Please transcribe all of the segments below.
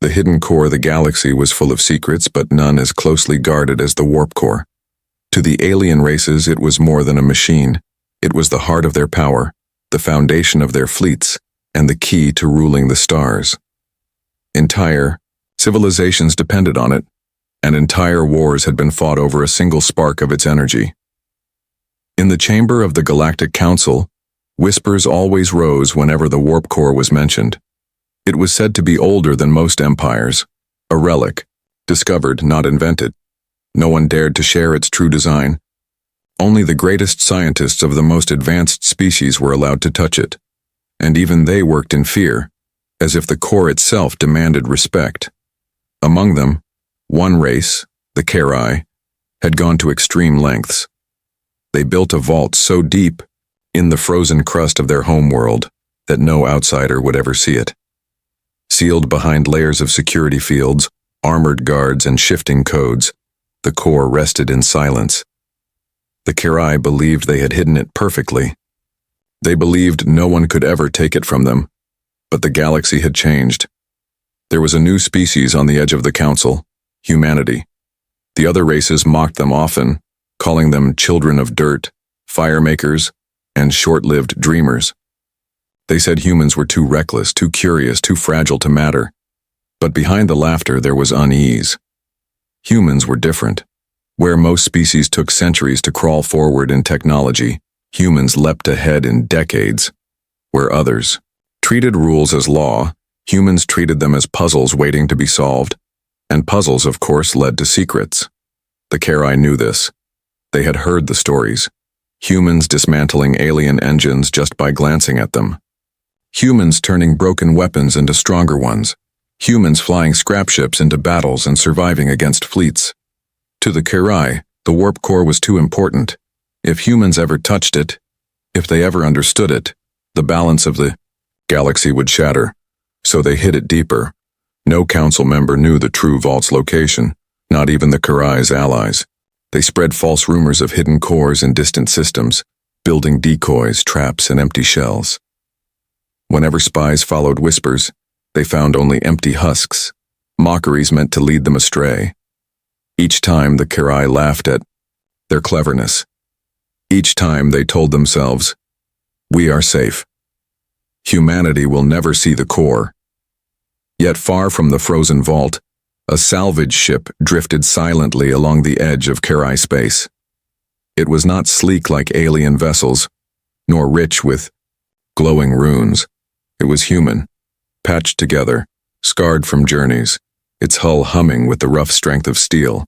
The hidden core of the galaxy was full of secrets, but none as closely guarded as the warp core. To the alien races, it was more than a machine. It was the heart of their power, the foundation of their fleets, and the key to ruling the stars. Entire civilizations depended on it, and entire wars had been fought over a single spark of its energy. In the chamber of the Galactic Council, whispers always rose whenever the warp core was mentioned. It was said to be older than most empires, a relic, discovered, not invented. No one dared to share its true design. Only the greatest scientists of the most advanced species were allowed to touch it, and even they worked in fear, as if the core itself demanded respect. Among them, one race, the Kerai, had gone to extreme lengths. They built a vault so deep in the frozen crust of their homeworld that no outsider would ever see it. Sealed behind layers of security fields, armored guards, and shifting codes, the core rested in silence. The Kerai believed they had hidden it perfectly. They believed no one could ever take it from them, but the galaxy had changed. There was a new species on the edge of the council, humanity. The other races mocked them often, calling them children of dirt, firemakers, and short-lived dreamers. They said humans were too reckless, too curious, too fragile to matter. But behind the laughter there was unease. Humans were different. Where most species took centuries to crawl forward in technology, humans leapt ahead in decades. Where others treated rules as law, humans treated them as puzzles waiting to be solved. And puzzles, of course, led to secrets. The Kerai knew this. They had heard the stories. Humans dismantling alien engines just by glancing at them. Humans turning broken weapons into stronger ones. Humans flying scrap ships into battles and surviving against fleets. To the Kerai, the warp core was too important. If humans ever touched it, if they ever understood it, the balance of the galaxy would shatter. So they hid it deeper. No council member knew the true vault's location, not even the Kerai's allies. They spread false rumors of hidden cores in distant systems, building decoys, traps, and empty shells. Whenever spies followed whispers, they found only empty husks, mockeries meant to lead them astray. Each time the Kerai laughed at their cleverness. Each time they told themselves, "We are safe. Humanity will never see the core." Yet far from the frozen vault, a salvage ship drifted silently along the edge of Kerai space. It was not sleek like alien vessels, nor rich with glowing runes. It was human, patched together, scarred from journeys, its hull humming with the rough strength of steel.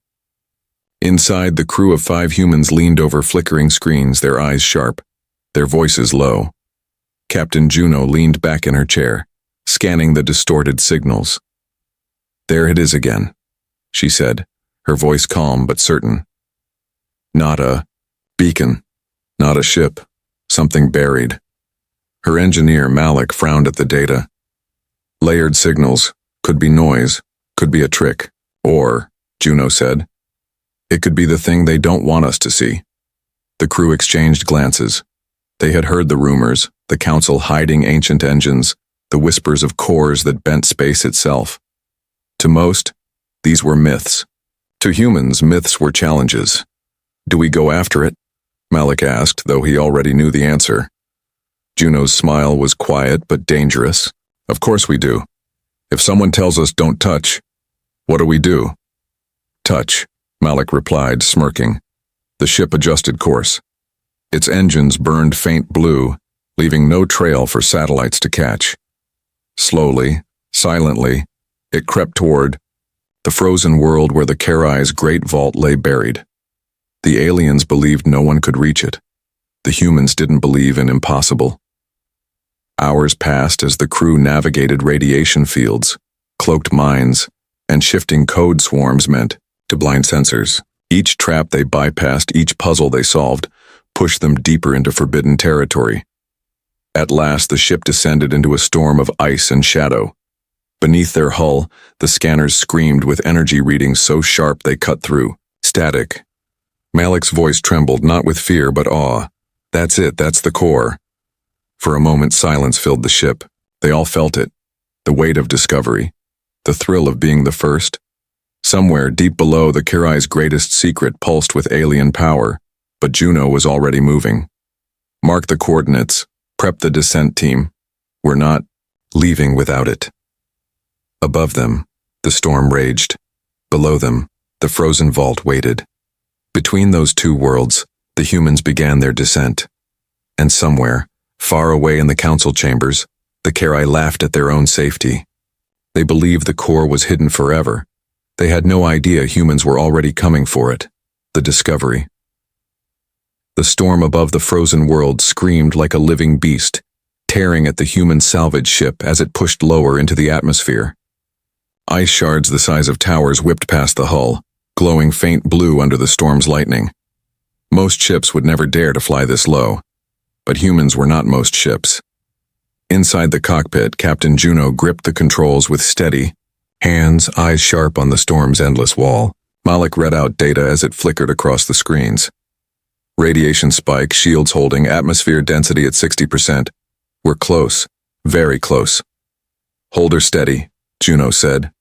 Inside, the crew of 5 humans leaned over flickering screens, their eyes sharp, their voices low. Captain Juno leaned back in her chair, scanning the distorted signals. "There it is again," she said, her voice calm but certain. "Not a beacon, not a ship, something buried." Her engineer, Malik, frowned at the data. "Layered signals, could be noise, could be a trick, or," Juno said, "it could be the thing they don't want us to see." The crew exchanged glances. They had heard the rumors, the council hiding ancient engines, the whispers of cores that bent space itself. To most, these were myths. To humans, myths were challenges. "Do we go after it?" Malik asked, though he already knew the answer. Juno's smile was quiet but dangerous. "Of course we do. If someone tells us don't touch, what do we do?" "Touch," Malik replied, smirking. The ship adjusted course. Its engines burned faint blue, leaving no trail for satellites to catch. Slowly, silently, it crept toward the frozen world where the Kerai's great vault lay buried. The aliens believed no one could reach it. The humans didn't believe in impossible. Hours passed as the crew navigated radiation fields, cloaked mines, and shifting code swarms meant to blind sensors. Each trap they bypassed, each puzzle they solved, pushed them deeper into forbidden territory. At last, the ship descended into a storm of ice and shadow. Beneath their hull, the scanners screamed with energy readings so sharp they cut through. Static. Malik's voice trembled, not with fear but awe. "That's it, that's the core." For a moment, silence filled the ship. They all felt it, the weight of discovery. the thrill of being the first. Somewhere deep below, the Kirai's greatest secret pulsed with alien power, but Juno was already moving. Mark the coordinates, prep the descent team. We're not leaving without it. Above them, the storm raged. Below them, the frozen vault waited. Between those two worlds, the humans began their descent. And somewhere, far away in the council chambers, the Kirai laughed at their own safety. They believed the core was hidden forever. They had no idea humans were already coming for it. The discovery. The storm above the frozen world screamed like a living beast, tearing at the human salvage ship as it pushed lower into the atmosphere. Ice shards the size of towers whipped past the hull, glowing faint blue under the storm's lightning. Most ships would never dare to fly this low, but humans were not most ships. Inside the cockpit, Captain Juno gripped the controls with steady hands, eyes sharp on the storm's endless wall. Malik read out data as it flickered across the screens. Radiation spike, shields holding, atmosphere density at 60%. We're close, very close. Hold her steady, Juno said.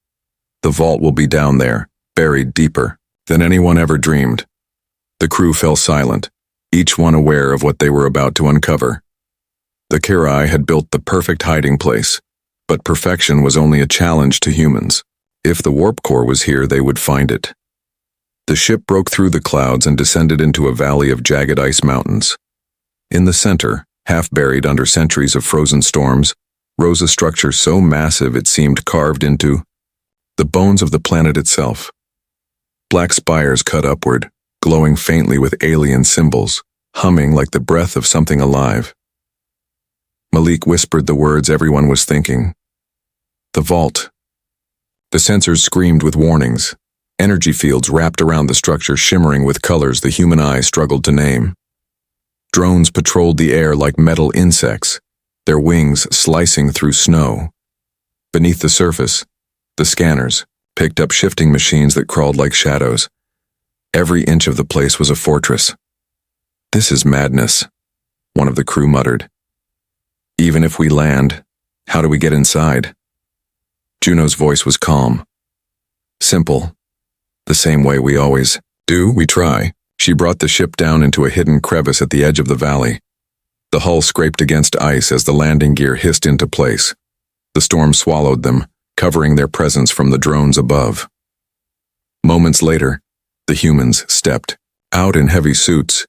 The vault will be down there, buried deeper than anyone ever dreamed. The crew fell silent, each one aware of what they were about to uncover. The Kirai had built the perfect hiding place, but perfection was only a challenge to humans. If the warp core was here, they would find it. The ship broke through the clouds and descended into a valley of jagged ice mountains. In the center, half buried under centuries of frozen storms, rose a structure so massive it seemed carved into the bones of the planet itself. Black spires cut upward, glowing faintly with alien symbols, humming like the breath of something alive. Malik whispered the words everyone was thinking. The vault. The sensors screamed with warnings. Energy fields wrapped around the structure, shimmering with colors the human eye struggled to name. Drones patrolled the air like metal insects, their wings slicing through snow. Beneath the surface, the scanners picked up shifting machines that crawled like shadows. Every inch of the place was a fortress. This is madness, one of the crew muttered. Even if we land, how do we get inside? Juno's voice was calm. Simple. The same way we always do, we try. She brought the ship down into a hidden crevice at the edge of the valley. The hull scraped against ice as the landing gear hissed into place. The storm swallowed them, covering their presence from the drones above. Moments later, the humans stepped out in heavy suits,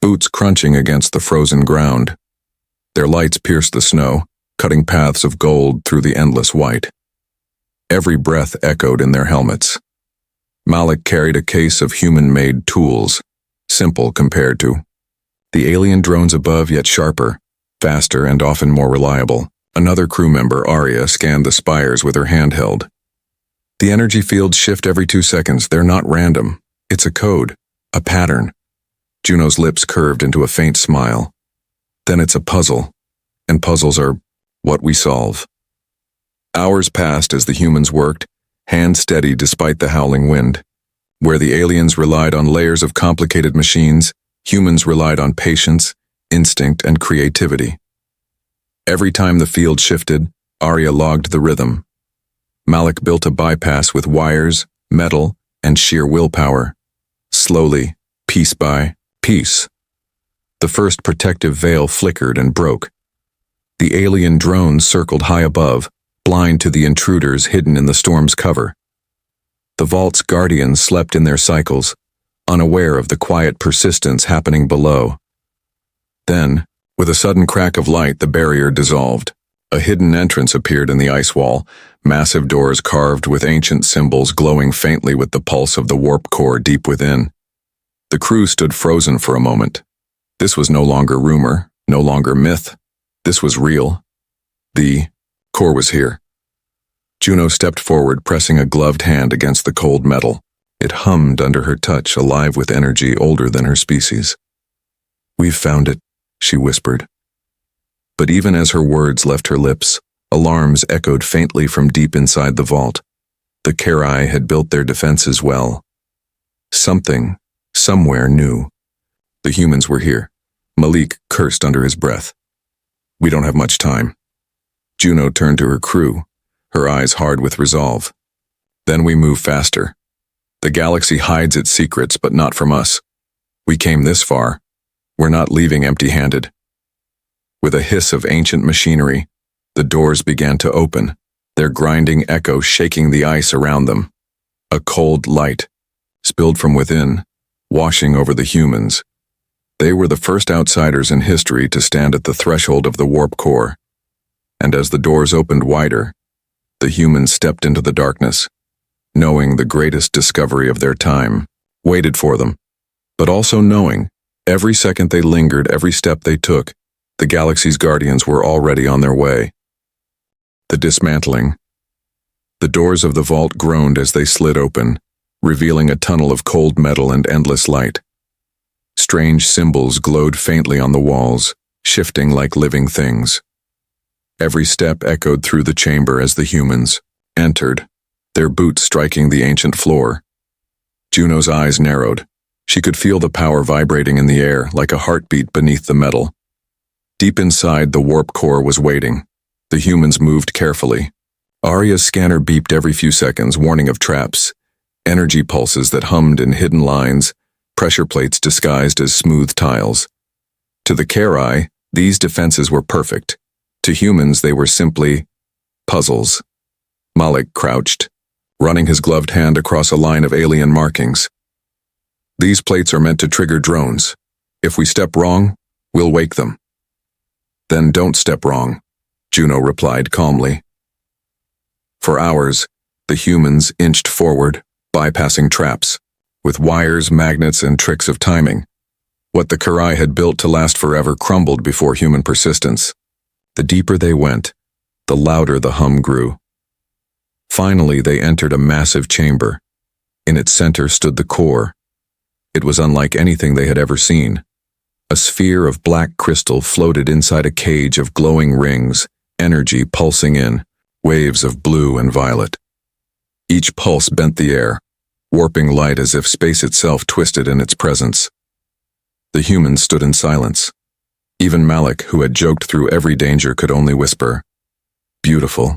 boots crunching against the frozen ground. Their lights pierced the snow, cutting paths of gold through the endless white. Every breath echoed in their helmets. Malik carried a case of human-made tools, simple compared to the alien drones above, yet sharper, faster, and often more reliable. Another crew member, Arya, scanned the spires with her handheld. The energy fields shift every 2 seconds. They're not random. It's a code, a pattern. Juno's lips curved into a faint smile. Then it's a puzzle, and puzzles are what we solve. Hours passed as the humans worked, hands steady despite the howling wind. Where the aliens relied on layers of complicated machines, humans relied on patience, instinct, and creativity. Every time the field shifted, Arya logged the rhythm. Malik built a bypass with wires, metal, and sheer willpower. Slowly, piece by piece. The first protective veil flickered and broke. The alien drones circled high above, blind to the intruders hidden in the storm's cover. The vault's guardians slept in their cycles, unaware of the quiet persistence happening below. Then, with a sudden crack of light, the barrier dissolved. A hidden entrance appeared in the ice wall, massive doors carved with ancient symbols glowing faintly with the pulse of the warp core deep within. The crew stood frozen for a moment. This was no longer rumor, no longer myth. This was real. The core was here. Juno stepped forward, pressing a gloved hand against the cold metal. It hummed under her touch, alive with energy older than her species. "We've found it," she whispered. But even as her words left her lips, alarms echoed faintly from deep inside the vault. The Kirai had built their defenses well. Something, somewhere knew. The humans were here. Malik cursed under his breath. "We don't have much time." Juno turned to her crew. her eyes hard with resolve. Then we move faster. The galaxy hides its secrets, but not from us. We came this far. We're not leaving empty-handed. With a hiss of ancient machinery, the doors began to open, their grinding echo shaking the ice around them. A cold light spilled from within, washing over the humans. They were the first outsiders in history to stand at the threshold of the warp core. And as the doors opened wider, the humans stepped into the darkness, knowing the greatest discovery of their time waited for them, but also knowing every second they lingered, every step they took, the galaxy's guardians were already on their way. The dismantling. The doors of the vault groaned as they slid open, revealing a tunnel of cold metal and endless light. Strange symbols glowed faintly on the walls, shifting like living things. Every step echoed through the chamber as the humans entered, their boots striking the ancient floor. Juno's eyes narrowed. She could feel the power vibrating in the air like a heartbeat beneath the metal. Deep inside, the warp core was waiting. The humans moved carefully. Arya's scanner beeped every few seconds, warning of traps, energy pulses that hummed in hidden lines, pressure plates disguised as smooth tiles. To the Kari, these defenses were perfect. To humans, they were simply puzzles. Malik crouched, running his gloved hand across a line of alien markings. These plates are meant to trigger drones. If we step wrong, we'll wake them. Then don't step wrong, Juno replied calmly. For hours, the humans inched forward, bypassing traps, with wires, magnets, and tricks of timing. What the Kari had built to last forever crumbled before human persistence. The deeper they went, the louder the hum grew. Finally, they entered a massive chamber. In its center stood the core. It was unlike anything they had ever seen. A sphere of black crystal floated inside a cage of glowing rings, energy pulsing in, waves of blue and violet. Each pulse bent the air, warping light as if space itself twisted in its presence. The humans stood in silence. Even Malik, who had joked through every danger, could only whisper, "Beautiful."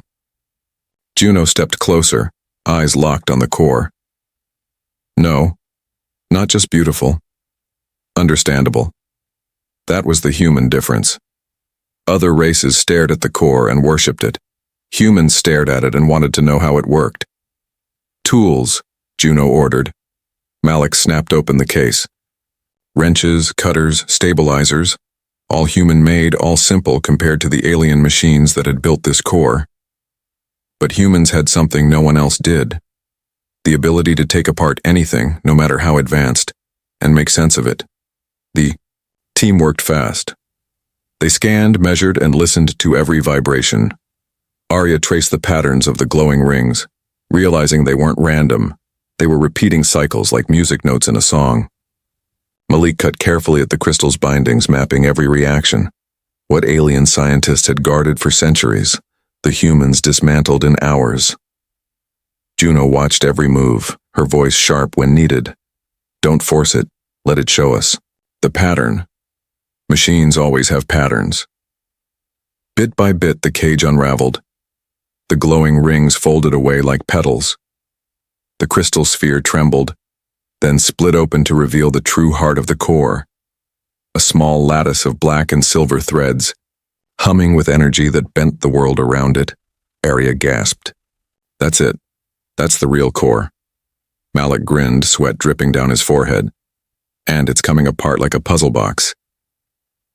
Juno stepped closer, eyes locked on the core. No, not just beautiful. Understandable. That was the human difference. Other races stared at the core and worshipped it. Humans stared at it and wanted to know how it worked. Tools, Juno ordered. Malik snapped open the case. Wrenches, cutters, stabilizers, all human-made, all simple compared to the alien machines that had built this core. But humans had something no one else did. The ability to take apart anything, no matter how advanced, and make sense of it. The team worked fast. They scanned, measured, and listened to every vibration. Arya traced the patterns of the glowing rings, realizing they weren't random. They were repeating cycles like music notes in a song. Malik cut carefully at the crystal's bindings, mapping every reaction. What alien scientists had guarded for centuries, the humans dismantled in hours. Juno watched every move, her voice sharp when needed. Don't force it, let it show us. The pattern. Machines always have patterns. Bit by bit, the cage unraveled. The glowing rings folded away like petals. The crystal sphere trembled, then split open to reveal the true heart of the core. A small lattice of black and silver threads, humming with energy that bent the world around it. Arya gasped. That's it. That's the real core. Malik grinned, sweat dripping down his forehead. And it's coming apart like a puzzle box.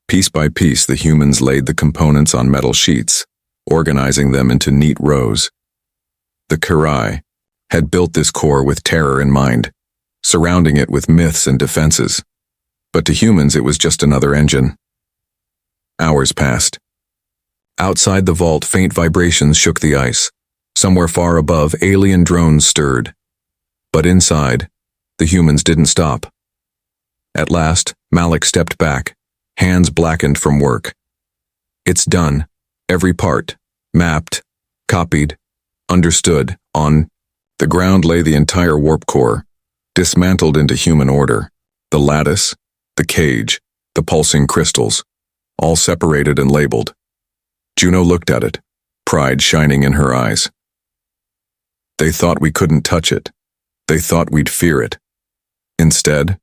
Piece by piece, the humans laid the components on metal sheets, organizing them into neat rows. The Kari had built this core with terror in mind, surrounding it with myths and defenses. But to humans, it was just another engine. Hours passed. Outside the vault, faint vibrations shook the ice. Somewhere far above, alien drones stirred. But inside, the humans didn't stop. At last, Malik stepped back, hands blackened from work. It's done. Every part. Mapped, copied, understood. On the ground lay the entire warp core, dismantled into human order. The lattice, the cage, the pulsing crystals, all separated and labeled. Juno looked at it, pride shining in her eyes. They thought we couldn't touch it. They thought we'd fear it. Instead,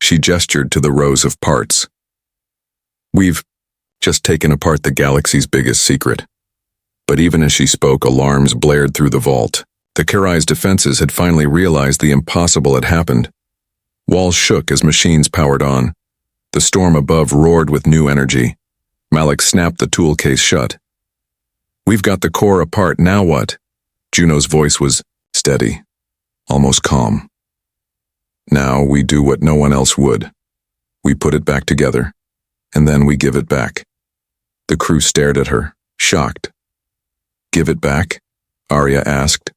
she gestured to the rows of parts. We've just taken apart the galaxy's biggest secret. But even as she spoke, alarms blared through the vault. The Kerai's defenses had finally realized the impossible had happened. Walls shook as machines powered on. The storm above roared with new energy. Malik snapped the tool case shut. We've got the core apart, now what? Juno's voice was steady, almost calm. Now we do what no one else would. We put it back together, and then we give it back. The crew stared at her, shocked. Give it back? Arya asked.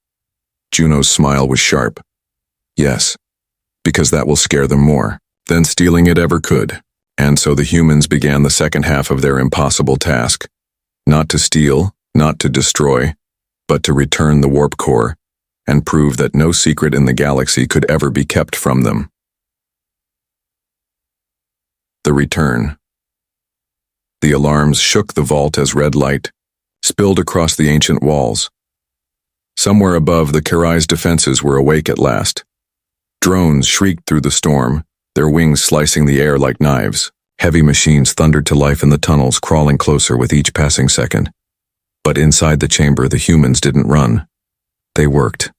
Juno's smile was sharp. Yes, because that will scare them more than stealing it ever could. And so the humans began the second half of their impossible task. Not to steal, not to destroy, but to return the warp core and prove that no secret in the galaxy could ever be kept from them. The return. The alarms shook the vault as red light spilled across the ancient walls. Somewhere above, the Kerai's defenses were awake at last. Drones shrieked through the storm, their wings slicing the air like knives. Heavy machines thundered to life in the tunnels, crawling closer with each passing second. But inside the chamber, the humans didn't run. They worked.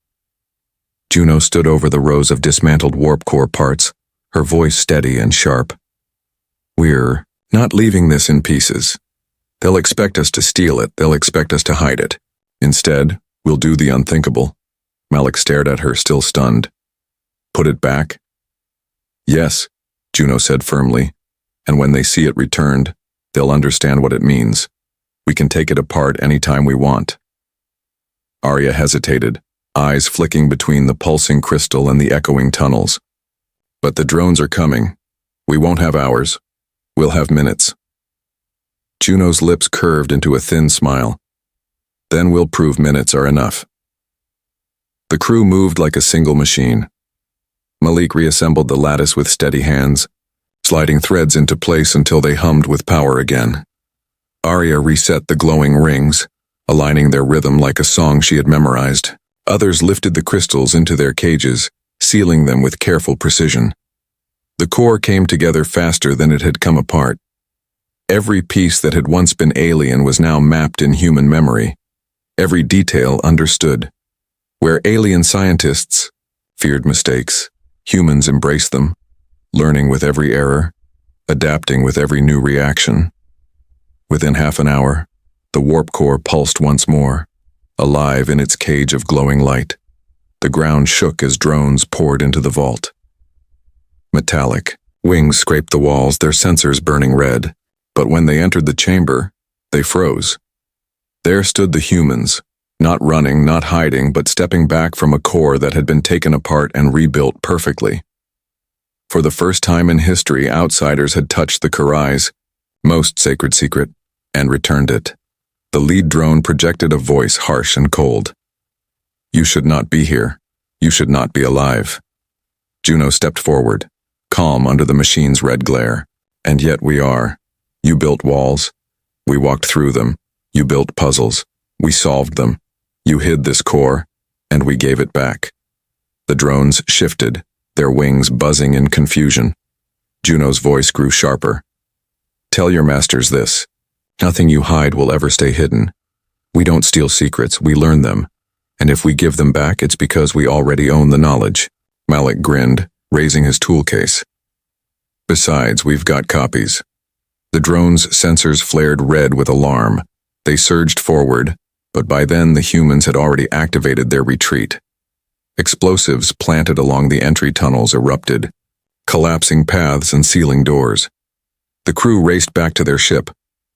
Juno stood over the rows of dismantled warp core parts, her voice steady and sharp. We're not leaving this in pieces. They'll expect us to steal it, they'll expect us to hide it. Instead, we'll do the unthinkable. Malik stared at her, still stunned. Put it back? Yes, Juno said firmly, and when they see it returned, they'll understand what it means. We can take it apart anytime we want. Arya hesitated, eyes flicking between the pulsing crystal and the echoing tunnels. But the drones are coming. We won't have hours. We'll have minutes. Juno's lips curved into a thin smile. Then we'll prove minutes are enough. The crew moved like a single machine. Malik reassembled the lattice with steady hands, sliding threads into place until they hummed with power again. Arya reset the glowing rings, aligning their rhythm like a song she had memorized. Others lifted the crystals into their cages, sealing them with careful precision. The core came together faster than it had come apart. Every piece that had once been alien was now mapped in human memory. Every detail understood. Where alien scientists feared mistakes, humans embraced them, learning with every error, adapting with every new reaction. Within half an hour, the warp core pulsed once more, alive in its cage of glowing light. The ground shook as drones poured into the vault. Metallic, wings scraped the walls, their sensors burning red. But when they entered the chamber, they froze. There stood the humans, not running, not hiding, but stepping back from a core that had been taken apart and rebuilt perfectly. For the first time in history, outsiders had touched the Kerai's most sacred secret and returned it. The lead drone projected a voice harsh and cold. You should not be here. You should not be alive. Juno stepped forward, calm under the machine's red glare. And yet we are. You built walls. We walked through them. You built puzzles. We solved them. You hid this core, and we gave it back. The drones shifted, their wings buzzing in confusion. Juno's voice grew sharper. Tell your masters this. Nothing you hide will ever stay hidden. We don't steal secrets, we learn them. And if we give them back, it's because we already own the knowledge. Malik grinned, raising his tool case. Besides, we've got copies. The drone's sensors flared red with alarm. They surged forward, but by then the humans had already activated their retreat. Explosives planted along the entry tunnels erupted, collapsing paths and sealing doors. The crew raced back to their ship,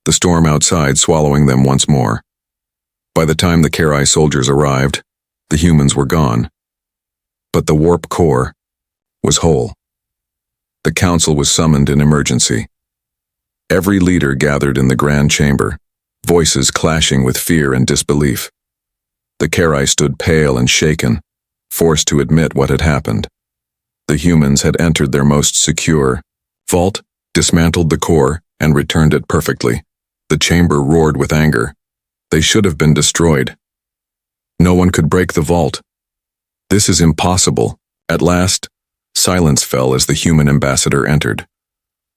the storm outside swallowing them once more. By the time the Kerai soldiers arrived, the humans were gone. But the warp core was whole. The council was summoned in emergency. Every leader gathered in the grand chamber, voices clashing with fear and disbelief. The Kerai stood pale and shaken, forced to admit what had happened. The humans had entered their most secure vault, dismantled the core, and returned it perfectly. The chamber roared with anger. They should have been destroyed. No one could break the vault. This is impossible. At last, silence fell as the human ambassador entered.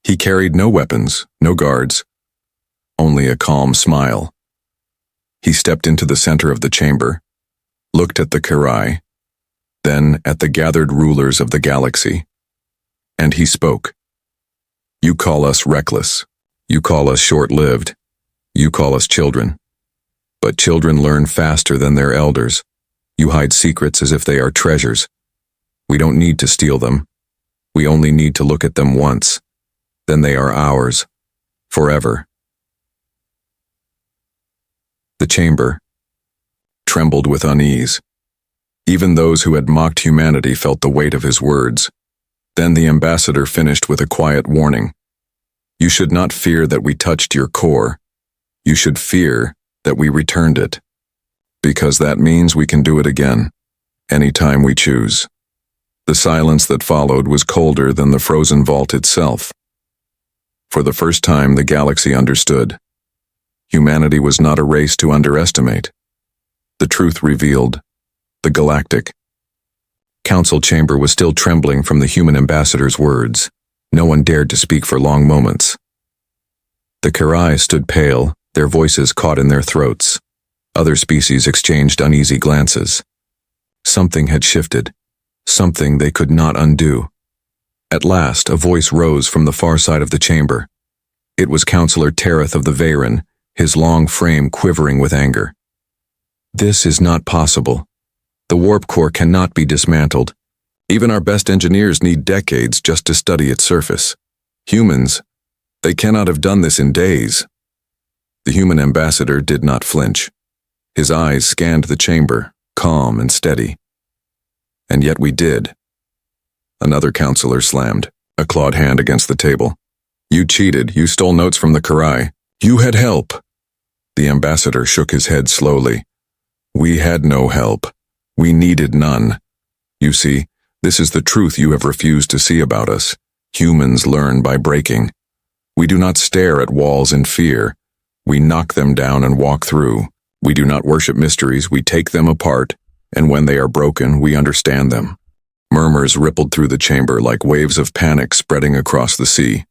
He carried no weapons, no guards, only a calm smile. He stepped into the center of the chamber, looked at the Karai, then at the gathered rulers of the galaxy, and he spoke. You call us reckless. You call us short-lived. You call us children. But children learn faster than their elders. You hide secrets as if they are treasures. We don't need to steal them. We only need to look at them once. Then they are ours, forever. The chamber trembled with unease. Even those who had mocked humanity felt the weight of his words. Then the ambassador finished with a quiet warning. You should not fear that we touched your core. You should fear that we returned it. Because that means we can do it again, anytime we choose. The silence that followed was colder than the frozen vault itself. For the first time, the galaxy understood. Humanity was not a race to underestimate. The truth revealed. The galactic council chamber was still trembling from the human ambassador's words. No one dared to speak for long moments. The Karai stood pale, their voices caught in their throats. Other species exchanged uneasy glances. Something had shifted, something they could not undo. At last, a voice rose from the far side of the chamber. It was Counselor Tereth of the Veyron, his long frame quivering with anger. This is not possible. The warp core cannot be dismantled. Even our best engineers need decades just to study its surface. Humans, they cannot have done this in days. The human ambassador did not flinch. His eyes scanned the chamber, calm and steady. And yet we did. Another counselor slammed, a clawed hand against the table. You cheated. You stole notes from the Karai. You had help. The ambassador shook his head slowly. We had no help. We needed none. You see, this is the truth you have refused to see about us. Humans learn by breaking. We do not stare at walls in fear. We knock them down and walk through. We do not worship mysteries. We take them apart, and when they are broken, we understand them. Murmurs rippled through the chamber like waves of panic spreading across the sea.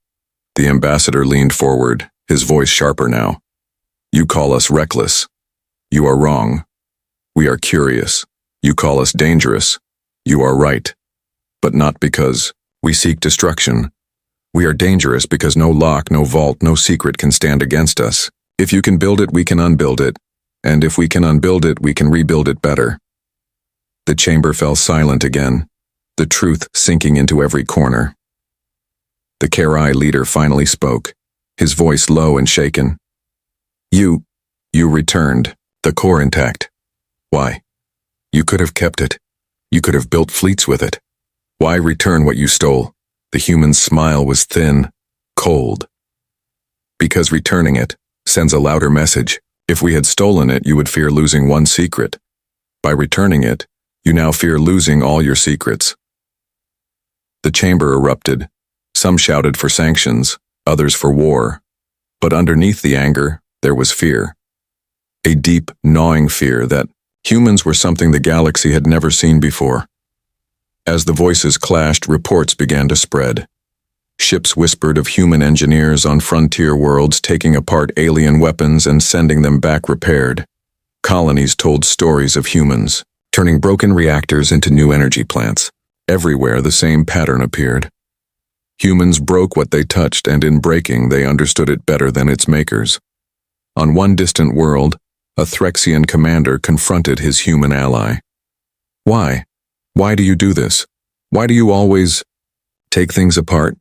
The ambassador leaned forward, his voice sharper now. You call us reckless. You are wrong. We are curious. You call us dangerous. You are right. But not because we seek destruction. We are dangerous because no lock, no vault, no secret can stand against us. If you can build it, we can unbuild it. And if we can unbuild it, we can rebuild it better. The chamber fell silent again, the truth sinking into every corner. The Karai leader finally spoke, his voice low and shaken. You returned, the core intact. Why? You could have kept it. You could have built fleets with it. Why return what you stole? The human's smile was thin, cold. Because returning it sends a louder message. If we had stolen it, you would fear losing one secret. By returning it, you now fear losing all your secrets. The chamber erupted. Some shouted for sanctions, others for war. But underneath the anger, there was fear. A deep, gnawing fear that humans were something the galaxy had never seen before. As the voices clashed, reports began to spread. Ships whispered of human engineers on frontier worlds taking apart alien weapons and sending them back repaired. Colonies told stories of humans, turning broken reactors into new energy plants. Everywhere the same pattern appeared. Humans broke what they touched, and in breaking they understood it better than its makers. On one distant world, a Threxian commander confronted his human ally. Why? Why do you do this? Why do you always take things apart?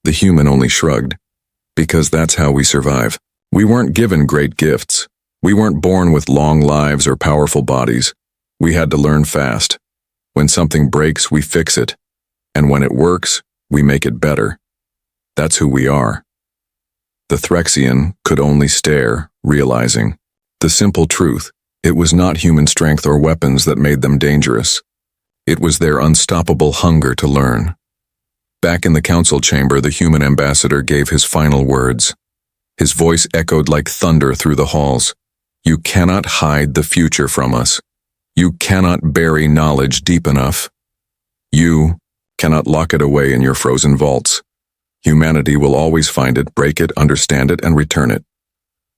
The human only shrugged. Because that's how we survive. We weren't given great gifts. We weren't born with long lives or powerful bodies. We had to learn fast. When something breaks, we fix it. And when it works, we make it better. That's who we are. The Threxian could only stare, realizing the simple truth. It was not human strength or weapons that made them dangerous. It was their unstoppable hunger to learn. Back in the council chamber, the human ambassador gave his final words. His voice echoed like thunder through the halls. You cannot hide the future from us. You cannot bury knowledge deep enough. You cannot lock it away in your frozen vaults. Humanity will always find it, break it, understand it, and return it.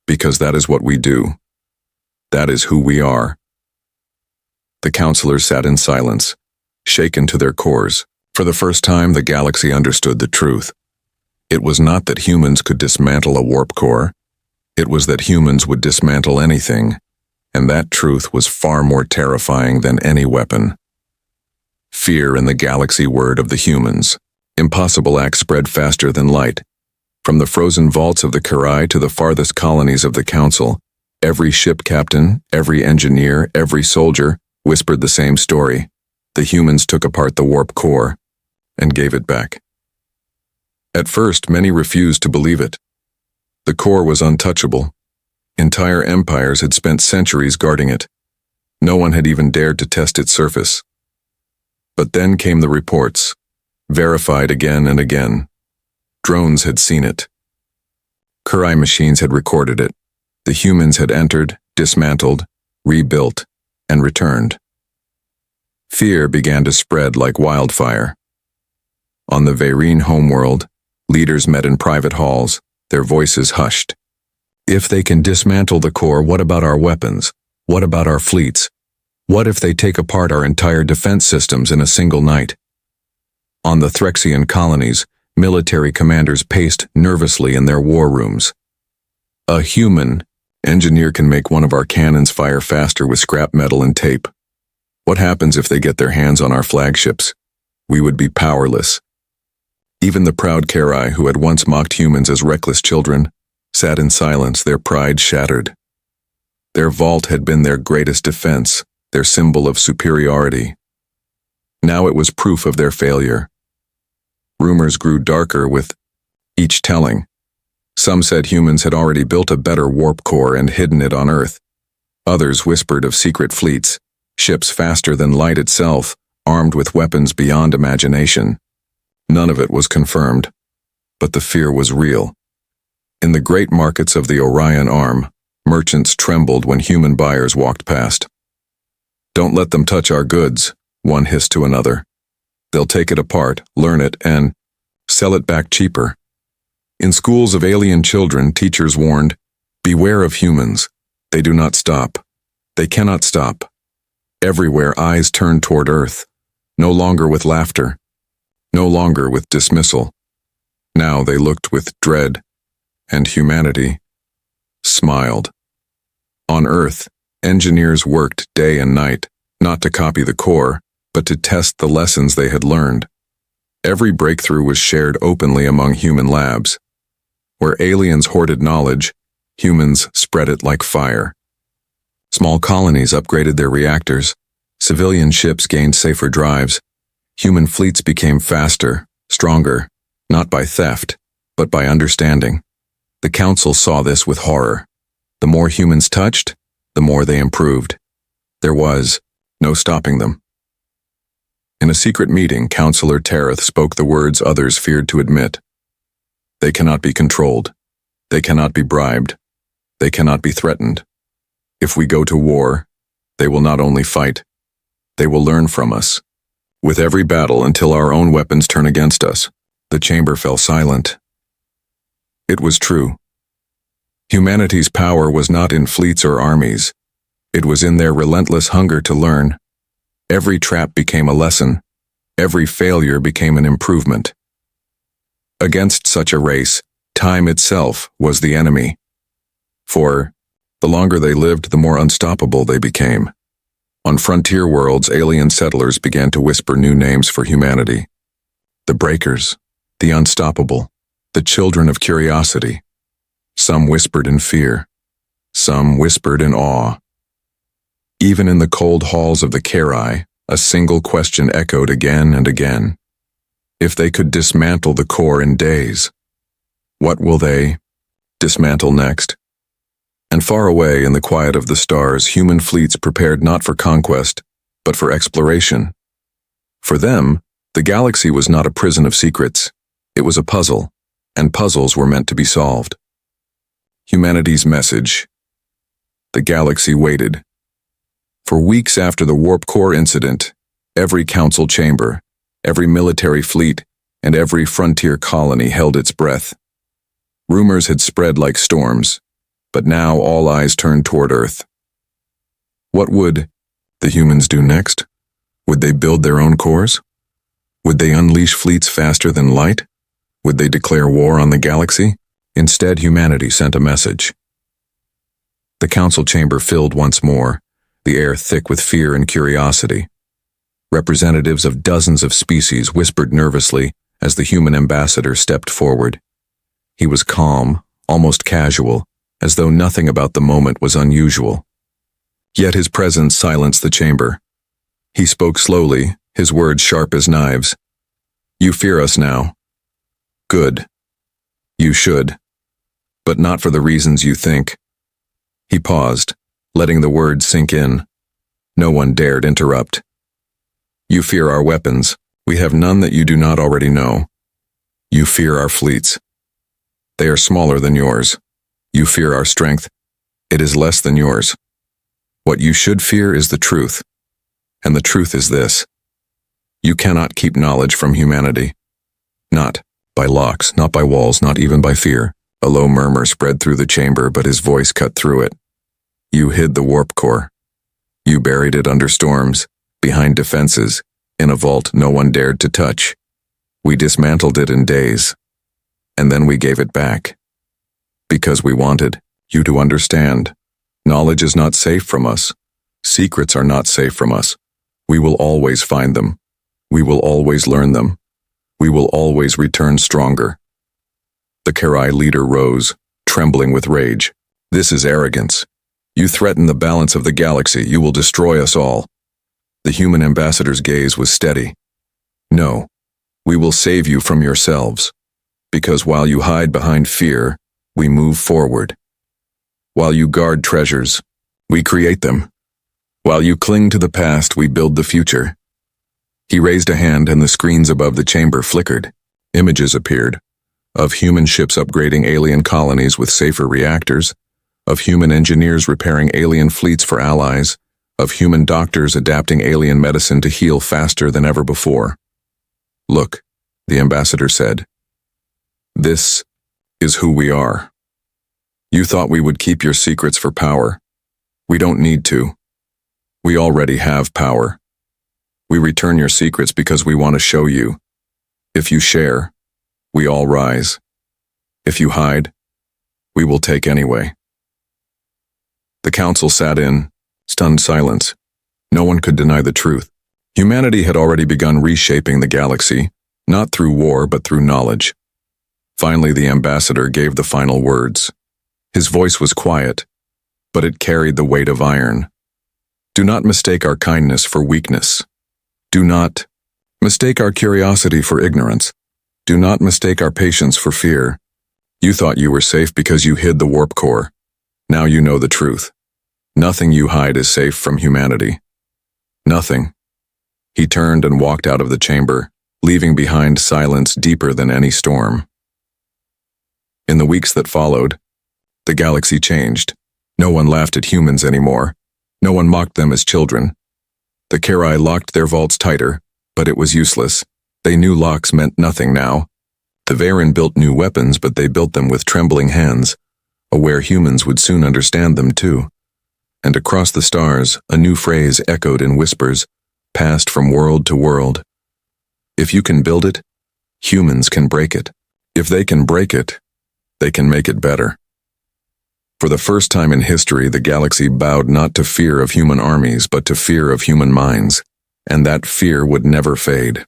Because that is what we do. That is who we are. The counselors sat in silence, shaken to their cores. For the first time, the galaxy understood the truth. It was not that humans could dismantle a warp core. It was that humans would dismantle anything, and that truth was far more terrifying than any weapon. Fear in the galaxy word of the humans. Impossible acts spread faster than light. From the frozen vaults of the Karai to the farthest colonies of the Council, every ship captain, every engineer, every soldier whispered the same story. The humans took apart the warp core and gave it back. At first, many refused to believe it. The core was untouchable. Entire empires had spent centuries guarding it. No one had even dared to test its surface. But then came the reports, verified again and again. Drones had seen it. Karai machines had recorded it. The humans had entered, dismantled, rebuilt, and returned. Fear began to spread like wildfire. On the Vayreen homeworld, leaders met in private halls, their voices hushed. If they can dismantle the core, what about our weapons? What about our fleets? What if they take apart our entire defense systems in a single night? On the Threxian colonies, military commanders paced nervously in their war rooms. A human engineer can make one of our cannons fire faster with scrap metal and tape. What happens if they get their hands on our flagships? We would be powerless. Even the proud Karai, who had once mocked humans as reckless children, sat in silence, their pride shattered. Their vault had been their greatest defense, their symbol of superiority. Now it was proof of their failure. Rumors grew darker with each telling. Some said humans had already built a better warp core and hidden it on Earth. Others whispered of secret fleets, ships faster than light itself, armed with weapons beyond imagination. None of it was confirmed, but the fear was real. In the great markets of the Orion Arm, merchants trembled when human buyers walked past. "Don't let them touch our goods," one hissed to another. "They'll take it apart, learn it, and sell it back cheaper." In schools of alien children, teachers warned, "Beware of humans. They do not stop. They cannot stop." Everywhere eyes turned toward Earth, no longer with laughter, no longer with dismissal. Now they looked with dread, and humanity smiled. On Earth, engineers worked day and night, not to copy the core, but to test the lessons they had learned. Every breakthrough was shared openly among human labs. Where aliens hoarded knowledge, humans spread it like fire. Small colonies upgraded their reactors, civilian ships gained safer drives, human fleets became faster, stronger, not by theft, but by understanding. The Council saw this with horror. The more humans touched, the more they improved. There was no stopping them. In a secret meeting, Counselor Tareth spoke the words others feared to admit. They cannot be controlled. They cannot be bribed. They cannot be threatened. If we go to war, they will not only fight, they will learn from us. With every battle until our own weapons turn against us, the chamber fell silent. It was true. Humanity's power was not in fleets or armies. It was in their relentless hunger to learn. Every trap became a lesson. Every failure became an improvement. Against such a race, time itself was the enemy. For the longer they lived, the more unstoppable they became. On frontier worlds, alien settlers began to whisper new names for humanity. The Breakers, the Unstoppable, the Children of Curiosity. Some whispered in fear. Some whispered in awe. Even in the cold halls of the Karai, a single question echoed again and again. If they could dismantle the core in days, what will they dismantle next? And far away in the quiet of the stars, human fleets prepared not for conquest, but for exploration. For them, the galaxy was not a prison of secrets. It was a puzzle, and puzzles were meant to be solved. Humanity's message. The galaxy waited. For weeks after the warp core incident, every council chamber, every military fleet, and every frontier colony held its breath. Rumors had spread like storms, but now all eyes turned toward Earth. What would the humans do next? Would they build their own cores? Would they unleash fleets faster than light? Would they declare war on the galaxy? Instead, humanity sent a message. The council chamber filled once more, the air thick with fear and curiosity. Representatives of dozens of species whispered nervously as the human ambassador stepped forward. He was calm, almost casual, as though nothing about the moment was unusual. Yet his presence silenced the chamber. He spoke slowly, his words sharp as knives. "You fear us now. Good. You should. But not for the reasons you think." He paused, letting the words sink in. No one dared interrupt. "You fear our weapons. We have none that you do not already know. You fear our fleets. They are smaller than yours. You fear our strength. It is less than yours. What you should fear is the truth. And the truth is this. You cannot keep knowledge from humanity. Not by locks, not by walls, not even by fear." A low murmur spread through the chamber, but his voice cut through it. "You hid the warp core. You buried it under storms, behind defenses, in a vault no one dared to touch. We dismantled it in days. And then we gave it back. Because we wanted you to understand. Knowledge is not safe from us. Secrets are not safe from us. We will always find them. We will always learn them. We will always return stronger." The Karai leader rose, trembling with rage. "This is arrogance. You threaten the balance of the galaxy. You will destroy us all." The human ambassador's gaze was steady. "No, we will save you from yourselves. Because while you hide behind fear, we move forward. While you guard treasures, we create them. While you cling to the past, we build the future." He raised a hand and the screens above the chamber flickered. Images appeared. Of human ships upgrading alien colonies with safer reactors, of human engineers repairing alien fleets for allies, of human doctors adapting alien medicine to heal faster than ever before. "Look," the ambassador said. "This is who we are. You thought we would keep your secrets for power. We don't need to. We already have power. We return your secrets because we want to show you. If you share, we all rise. If you hide, we will take anyway." The council sat in stunned silence. No one could deny the truth. Humanity had already begun reshaping the galaxy, not through war but through knowledge. Finally, the ambassador gave the final words. His voice was quiet, but it carried the weight of iron. "Do not mistake our kindness for weakness. Do not mistake our curiosity for ignorance. Do not mistake our patience for fear. You thought you were safe because you hid the warp core. Now you know the truth. Nothing you hide is safe from humanity. Nothing." He turned and walked out of the chamber, leaving behind silence deeper than any storm. In the weeks that followed, the galaxy changed. No one laughed at humans anymore. No one mocked them as children. The Karai locked their vaults tighter, but it was useless. They knew locks meant nothing now. The Varen built new weapons, but they built them with trembling hands, aware humans would soon understand them too. And across the stars, a new phrase echoed in whispers, passed from world to world. If you can build it, humans can break it. If they can break it, they can make it better. For the first time in history, the galaxy bowed not to fear of human armies, but to fear of human minds, and that fear would never fade.